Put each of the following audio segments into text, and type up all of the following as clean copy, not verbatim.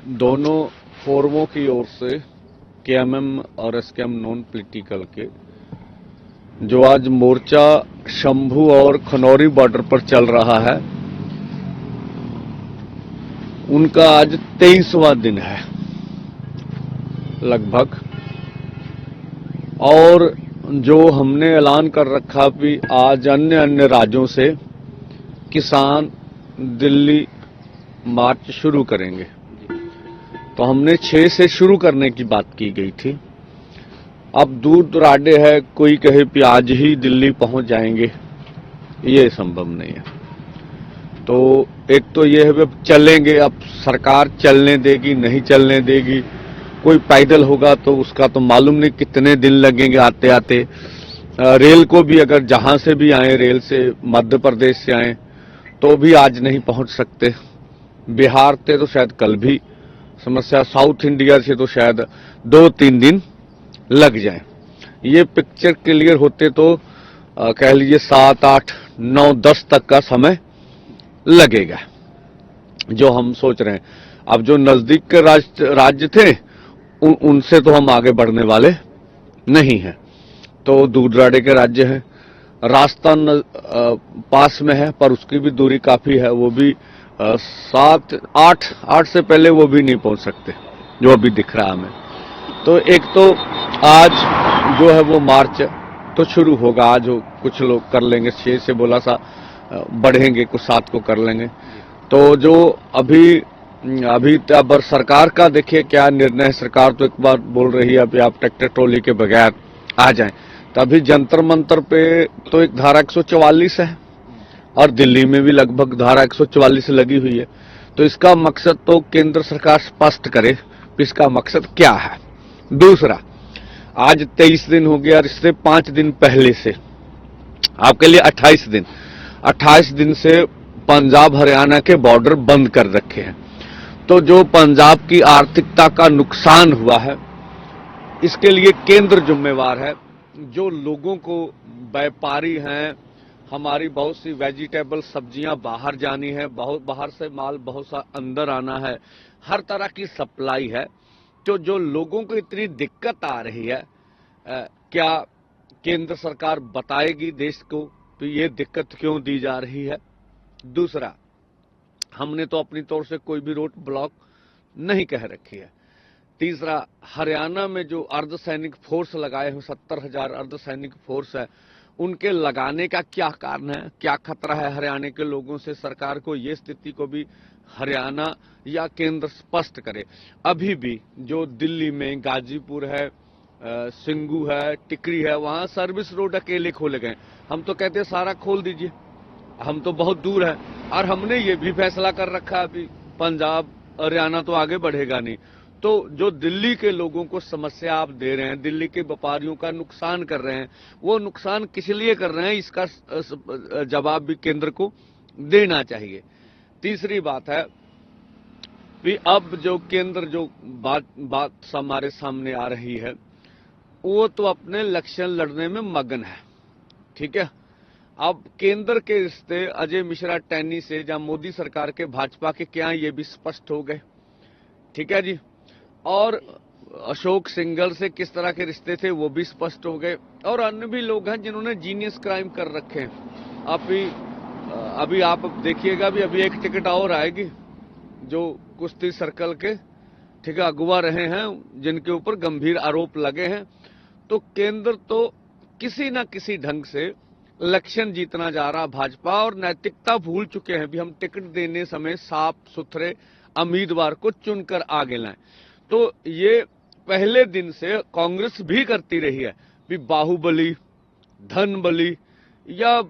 दोनों फोरमों की ओर से केएमएम और एसकेएम नॉन पॉलिटिकल के जो आज मोर्चा शंभू और खनौरी बॉर्डर पर चल रहा है, उनका आज 23वां दिन है लगभग। और जो हमने ऐलान कर रखा भी आज अन्य अन्य राज्यों से किसान दिल्ली मार्च शुरू करेंगे, तो हमने 6 से शुरू करने की बात की गई थी। अब दूर दराडे है, कोई कहे कि आज ही दिल्ली पहुंच जाएंगे, ये संभव नहीं है। तो एक तो ये है चलेंगे, अब सरकार चलने देगी नहीं चलने देगी, कोई पैदल होगा तो उसका तो मालूम नहीं कितने दिन लगेंगे आते आते। रेल को भी अगर जहां से भी आए, रेल से मध्य प्रदेश से आए तो भी आज नहीं पहुंच सकते। बिहार से तो शायद कल भी समस्या, साउथ इंडिया से तो शायद 2-3 दिन लग जाए। ये पिक्चर क्लियर होते तो कह लीजिए 7, 8, 9, 10 तक का समय लगेगा जो हम सोच रहे हैं। अब जो नजदीक के राज्य थे उनसे तो हम आगे बढ़ने वाले नहीं हैं, तो दूर दराडे के राज्य हैं। राजस्थान पास में है पर उसकी भी दूरी काफी है, वो भी 7, 8 से पहले वो भी नहीं पहुंच सकते जो अभी दिख रहा है हमें। तो एक तो आज जो है वो मार्च तो शुरू होगा, आज कुछ लोग कर लेंगे, 6 से बोला सा बढ़ेंगे, कुछ 7 को कर लेंगे। तो जो अभी अब सरकार का देखिए क्या निर्णय है। सरकार तो एक बार बोल रही है अभी आप ट्रैक्टर ट्रॉली के बगैर आ जाएं, तभी जंतर मंतर पे तो एक धारा 144 है और दिल्ली में भी लगभग धारा 144 लगी हुई है। तो इसका मकसद तो केंद्र सरकार स्पष्ट करे कि इसका मकसद क्या है। दूसरा, आज 23 दिन हो गया और इससे 5 दिन पहले से आपके लिए 28 दिन से पंजाब हरियाणा के बॉर्डर बंद कर रखे हैं। तो जो पंजाब की आर्थिकता का नुकसान हुआ है, इसके लिए केंद्र जिम्मेवार है। जो लोगों को, व्यापारी हैं, हमारी बहुत सी वेजिटेबल सब्जियां बाहर जानी है, बहुत बाहर से माल बहुत सा अंदर आना है, हर तरह की सप्लाई है। तो जो लोगों को इतनी दिक्कत आ रही है, क्या केंद्र सरकार बताएगी देश को तो ये दिक्कत क्यों दी जा रही है। दूसरा, हमने तो अपनी तौर से कोई भी रोड ब्लॉक नहीं कह रखी है। तीसरा, हरियाणा में जो अर्धसैनिक फोर्स लगाए हुए 70,000 अर्धसैनिक फोर्स है, उनके लगाने का क्या कारण है, क्या खतरा है हरियाणा के लोगों से। सरकार को ये स्थिति को भी हरियाणा या केंद्र स्पष्ट करे। अभी भी जो दिल्ली में गाजीपुर है, सिंगू है, टिकरी है, वहां सर्विस रोड अकेले खोले गए। हम तो कहते हैं सारा खोल दीजिए, हम तो बहुत दूर है। और हमने ये भी फैसला कर रखा अभी पंजाब हरियाणा तो आगे बढ़ेगा नहीं। तो जो दिल्ली के लोगों को समस्या आप दे रहे हैं, दिल्ली के व्यापारियों का नुकसान कर रहे हैं, वो नुकसान किस लिए कर रहे हैं, इसका जवाब भी केंद्र को देना चाहिए। तीसरी बात है कि अब जो केंद्र जो बात हमारे सामने आ रही है, वो तो अपने इलेक्शन लड़ने में मगन है, ठीक है। अब केंद्र के रिश्ते अजय मिश्रा टैनी से या मोदी सरकार के भाजपा के क्या, ये भी स्पष्ट हो गए, ठीक है जी। और अशोक सिंघल से किस तरह के रिश्ते थे वो भी स्पष्ट हो गए। और अन्य भी लोग हैं जिन्होंने जीनियस क्राइम कर रखे हैं। अभी आप देखिएगा भी, अभी एक टिकट और आएगी जो कुश्ती सर्कल के, ठीक है, अगुवा रहे हैं, जिनके ऊपर गंभीर आरोप लगे हैं। तो केंद्र तो किसी न किसी ढंग से इलेक्शन जीतना जा रहा भाजपा, और नैतिकता भूल चुके हैं भी हम टिकट देने समय साफ सुथरे उम्मीदवार को चुनकर आगे लाएं। तो ये पहले दिन से कांग्रेस भी करती रही है भी बाहुबली, धन बली या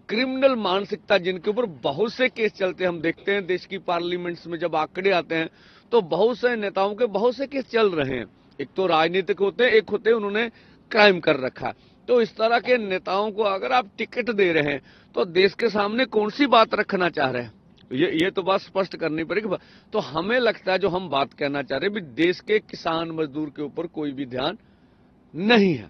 क्रिमिनल मानसिकता, जिनके ऊपर बहुत से केस चलते हैं। हम देखते हैं देश की पार्लियामेंट्स में जब आंकड़े आते हैं तो बहुत से नेताओं के बहुत से केस चल रहे हैं। एक तो राजनीतिक होते हैं, एक होते उन्होंने क्राइम कर रखा। तो इस तरह के नेताओं को अगर आप टिकट दे रहे हैं तो देश के सामने कौन सी बात रखना चाह रहे हैं, ये तो बात स्पष्ट करनी पड़ेगी। तो हमें लगता है जो हम बात कहना चाह रहे हैं भी देश के किसान मजदूर के ऊपर कोई भी ध्यान नहीं है।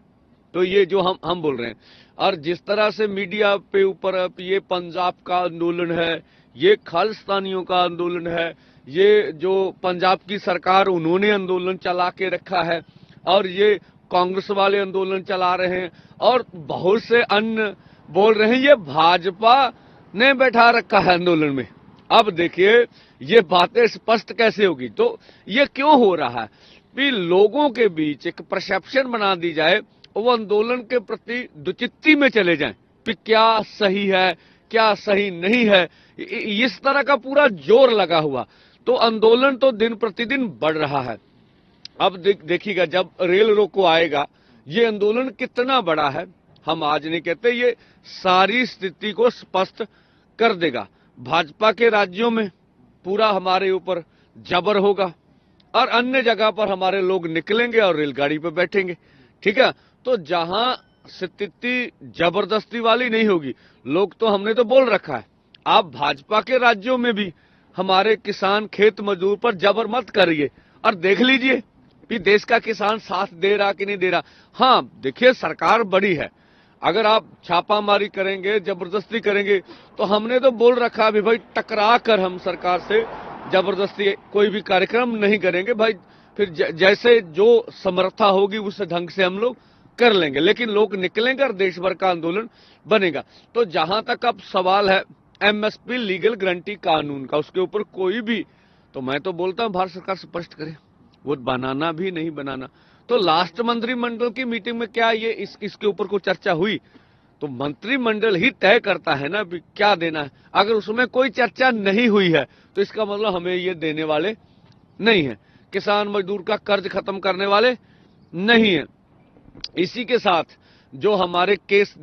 तो ये जो हम बोल रहे हैं, और जिस तरह से मीडिया पे ऊपर ये पंजाब का आंदोलन है, ये खालिस्तानियों का आंदोलन है, ये जो पंजाब की सरकार उन्होंने आंदोलन चला के रखा है, और ये कांग्रेस वाले आंदोलन चला रहे हैं, और बहुत से अन्य बोल रहे हैं ये भाजपा ने बैठा रखा है आंदोलन में। अब देखिए ये बातें स्पष्ट कैसे होगी। तो ये क्यों हो रहा है कि लोगों के बीच एक परसेप्शन बना दी जाए, वो आंदोलन के प्रति दुचित्ती में चले जाएं कि क्या सही है क्या सही नहीं है, इस तरह का पूरा जोर लगा हुआ। तो आंदोलन तो दिन प्रतिदिन बढ़ रहा है। अब देखिएगा जब रेल रोको आएगा ये आंदोलन कितना बड़ा है, हम आज नहीं कहते, ये सारी स्थिति को स्पष्ट कर देगा। भाजपा के राज्यों में पूरा हमारे ऊपर जबर होगा, और अन्य जगह पर हमारे लोग निकलेंगे और रेलगाड़ी पर बैठेंगे। ठीक है, तो जहां स्थिति जबरदस्ती वाली नहीं होगी, लोग तो हमने तो बोल रखा है, आप भाजपा के राज्यों में भी हमारे किसान खेत मजदूर पर जबर मत करिए, और देख लीजिए कि देश का किसान साथ दे रहा कि नहीं दे रहा। हाँ देखिए सरकार बड़ी है, अगर आप छापामारी करेंगे जबरदस्ती करेंगे तो हमने तो बोल रखा है भाई टकरा कर हम सरकार से जबरदस्ती कोई भी कार्यक्रम नहीं करेंगे भाई, फिर जैसे जो समर्था होगी उस ढंग से हम लोग कर लेंगे, लेकिन लोग निकलेंगे और देश भर का आंदोलन बनेगा। तो जहां तक अब सवाल है एमएसपी लीगल गारंटी कानून का, उसके ऊपर कोई भी, तो मैं तो बोलता हूं भारत सरकार स्पष्ट करे, वो बनाना भी नहीं बनाना। तो लास्ट मंत्रिमंडल की मीटिंग में क्या ये इसके ऊपर कोई चर्चा हुई? तो मंत्रिमंडल ही तय करता है ना भी क्या देना है। अगर उसमें कोई चर्चा नहीं हुई है तो इसका मतलब हमें ये देने वाले नहीं है, किसान मजदूर का कर्ज खत्म करने वाले नहीं है। इसी के साथ जो हमारे केस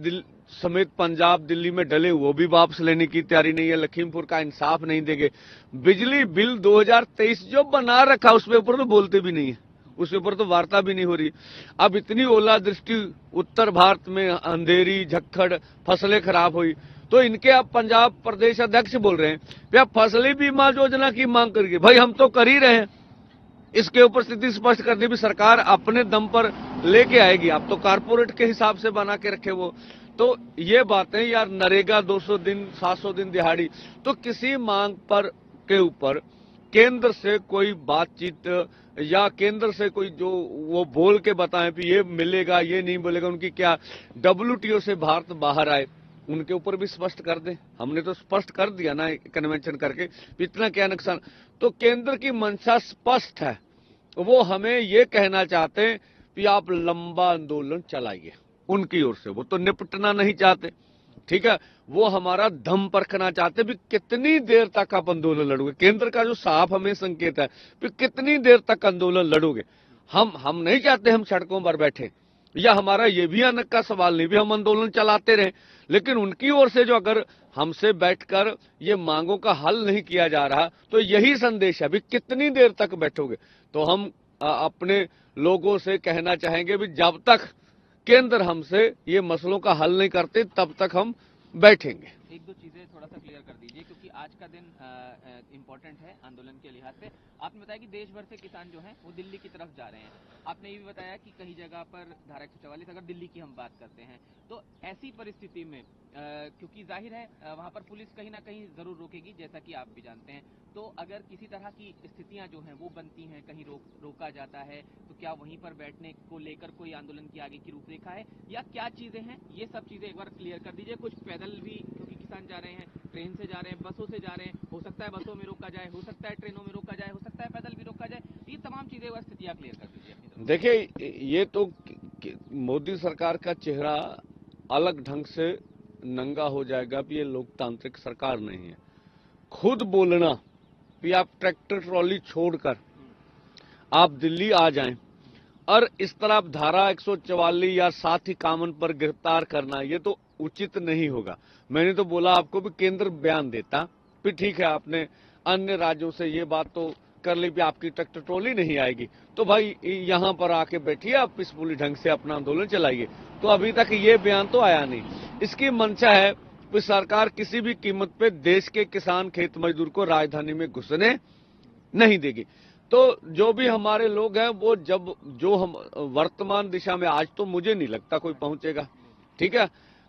समेत पंजाब दिल्ली में डले वो भी वापस लेने की तैयारी नहीं है, लखीमपुर का इंसाफ नहीं देंगे। बिजली बिल 2023 जो बना रखा उसके ऊपर तो बोलते भी नहीं है, उसके ऊपर तो वार्ता भी नहीं हो रही। अब इतनी ओलावृष्टि उत्तर भारत में, अंधेरी झक्खड़, फसलें खराब हुई, तो इनके अब पंजाब प्रदेश अध्यक्ष बोल रहे हैं कि आप फसली बीमा योजना की मांग करिए। भाई हम तो कर ही रहे हैं, इसके ऊपर स्थिति स्पष्ट कर दी भी सरकार अपने दम पर लेके आएगी। आप तो कारपोरेट के हिसाब से बना के रखे वो। तो ये बातें यार, नरेगा 200 दिन 700 दिन दिहाड़ी, तो किसी मांग पर के ऊपर केंद्र से कोई बातचीत या केंद्र से कोई जो वो बोल के बताएं कि ये मिलेगा ये नहीं मिलेगा, उनकी क्या WTO से भारत बाहर आए उनके ऊपर भी स्पष्ट कर दें। हमने तो स्पष्ट कर दिया ना कन्वेंशन करके, इतना क्या नुकसान। तो केंद्र की मंशा स्पष्ट है, वो हमें ये कहना चाहते हैं कि आप लंबा आंदोलन चलाइए उनकी ओर से। वो तो निपटना नहीं चाहते, ठीक है, वो हमारा दम परखना चाहते भी कितनी देर तक आप आंदोलन लड़ोगे। केंद्र का जो साफ हमें संकेत है कि कितनी देर तक आंदोलन लड़ोगे। हम नहीं चाहते हम सड़कों पर बैठे, या हमारा ये भी अनक का सवाल नहीं भी हम आंदोलन चलाते रहे, लेकिन उनकी ओर से जो अगर हमसे बैठकर ये मांगों का हल नहीं किया जा रहा तो यही संदेश है भी कितनी देर तक बैठोगे। तो हम अपने लोगों से कहना चाहेंगे भी जब तक केंद्र हमसे ये मसलों का हल नहीं करते तब तक हम बैठेंगे। एक दो चीजें थोड़ा सा क्लियर कर दीजिए, क्योंकि आज का दिन इम्पोर्टेंट है आंदोलन के लिहाज से। आपने बताया कि देश भर से किसान जो हैं वो दिल्ली की तरफ जा रहे हैं। आपने ये भी बताया कि कई जगह पर धारा 144, अगर दिल्ली की हम बात करते हैं तो ऐसी परिस्थिति में क्योंकि जाहिर है वहां पर पुलिस कहीं ना कहीं जरूर रोकेगी, जैसा कि आप भी जानते हैं। तो अगर किसी तरह की स्थितियां जो हैं वो बनती हैं, कहीं रोका जाता है, तो क्या वहीं पर बैठने को लेकर कोई आंदोलन की आगे की रूपरेखा है या क्या चीजें हैं, ये सब चीजें एक बार क्लियर कर दीजिए। कुछ पैदल भी क्योंकि किसान जा रहे हैं, ट्रेन से जा रहे हैं, बसों से जा रहे हैं, हो सकता है बसों में रोका जाए, हो सकता है ट्रेनों में रोका जाए, हो सकता है पैदल भी रोका जाए, ये तमाम चीजें व स्थितियां क्लियर कर दीजिए। देखिए ये तो मोदी सरकार का चेहरा अलग ढंग से नंगा हो जाएगा कि ये लोकतांत्रिक सरकार नहीं है। खुद बोलना कि आप ट्रैक्टर ट्रॉली छोड़कर आप दिल्ली आ जाएं और इस तरह आप धारा 144 या साथ ही कामन पर गिरफ्तार करना, ये तो उचित नहीं होगा। मैंने तो बोला आपको भी केंद्र बयान देता, फिर ठीक है आपने अन्य राज्यों से ये बात तो कर ली भी आपकी ट्रैक्टर ट्रॉली नहीं आएगी, तो भाई यहां पर आके बैठिए, आप पीसफुली ढंग से अपना आंदोलन चलाइए। तो अभी तक ये बयान तो आया नहीं। इसकी मंशा है कि सरकार किसी भी कीमत पे देश के किसान खेत मजदूर को राजधानी में घुसने नहीं देगी। तो जो भी हमारे लोग हैं वो जो हम वर्तमान दिशा में, आज तो मुझे नहीं लगता कोई पहुंचेगा, ठीक है,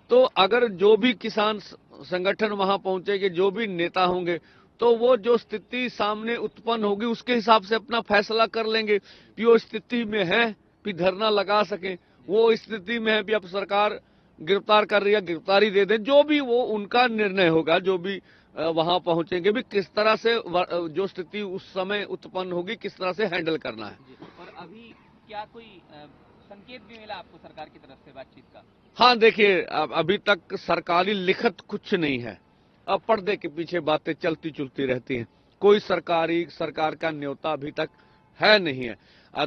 तो अगर जो भी किसान संगठन वहां पहुंचेंगे, जो भी नेता होंगे, तो वो जो स्थिति सामने उत्पन्न होगी उसके हिसाब से अपना फैसला कर लेंगे कि वो स्थिति में है कि धरना लगा सके, वो स्थिति में है कि अब सरकार गिरफ्तार कर रही है, गिरफ्तारी दे दें, जो भी वो उनका निर्णय होगा, जो भी वहां पहुंचेंगे भी किस तरह से जो स्थिति उस समय उत्पन्न होगी किस तरह से हैंडल करना है। और अभी क्या कोई संकेत भी मिला आपको सरकार की तरफ से बातचीत का? हाँ देखिए, अभी तक सरकारी लिखित कुछ नहीं है, अब पर्दे के पीछे बातें चलती चुलती रहती हैं, कोई सरकार का न्योता अभी तक है नहीं है।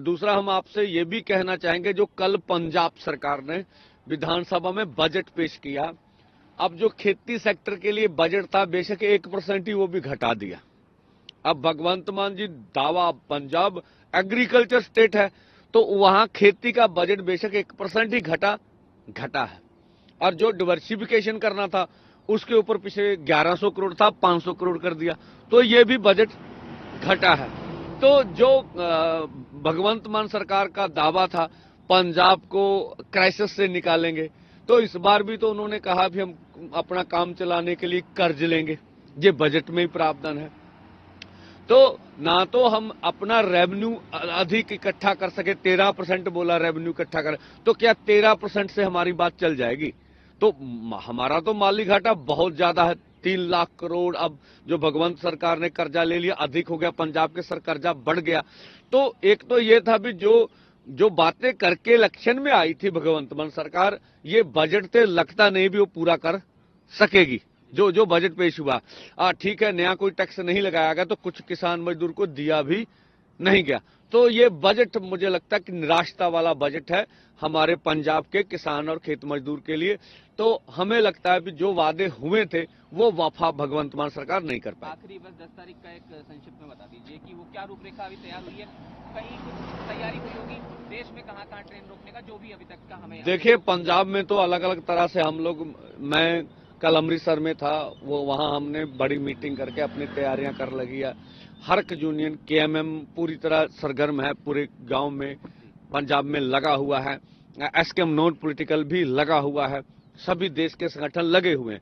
दूसरा हम आपसे ये भी कहना चाहेंगे, जो कल पंजाब सरकार ने विधानसभा में बजट पेश किया, अब जो खेती सेक्टर के लिए बजट था बेशक 1% ही वो भी घटा दिया। अब भगवंत मान जी दावा, पंजाब एग्रीकल्चर स्टेट है तो वहां खेती का बजट बेशक 1% ही घटा है, और जो डिवर्सिफिकेशन करना था उसके ऊपर पिछले 1100 करोड़ था 500 करोड़ कर दिया, तो ये भी बजट घटा है। तो जो भगवंत मान सरकार का दावा था पंजाब को क्राइसिस से निकालेंगे, तो इस बार भी तो उन्होंने कहा भी हम अपना काम चलाने के लिए कर्ज लेंगे, ये बजट में ही प्रावधान है। तो ना तो हम अपना रेवेन्यू अधिक इकट्ठा कर सके, 13% बोला रेवेन्यू इकट्ठा कर, तो क्या 13% से हमारी बात चल जाएगी? तो हमारा तो माली घाटा बहुत ज्यादा है, 3 लाख करोड़। अब जो भगवंत सरकार ने कर्जा ले लिया अधिक हो गया, पंजाब के सर कर्जा बढ़ गया। तो एक तो ये था भी जो बातें करके इलेक्शन में आई थी भगवंत मान सरकार, ये बजट से लगता नहीं भी वो पूरा कर सकेगी। जो बजट पेश हुआ, ठीक है, नया कोई टैक्स नहीं लगाया गया तो कुछ किसान मजदूर को दिया भी नहीं गया, तो ये बजट मुझे लगता है कि निराशता वाला बजट है हमारे पंजाब के किसान और खेत मजदूर के लिए। तो हमें लगता है कि जो वादे हुए थे वो वफा भगवंत मान सरकार नहीं कर पाई। आखिरी बस 10 तारीख का एक संक्षिप्त में बता दीजिए कि वो क्या रूपरेखा अभी तैयार हुई है, कहीं कुछ तैयारी हुई होगी देश में, कहाँ ट्रेन रोकने का, जो भी अभी तक का हमें। देखिए पंजाब में तो अलग अलग तरह से हम लोग, मैं कल अमृतसर में था, वो वहां हमने बड़ी मीटिंग करके अपनी तैयारियां कर लगी है। हर्क यूनियन KMM पूरी तरह सरगर्म है, पूरे गांव में पंजाब में लगा हुआ है, SKM नॉन पॉलिटिकल भी लगा हुआ है, सभी देश के संगठन लगे हुए हैं।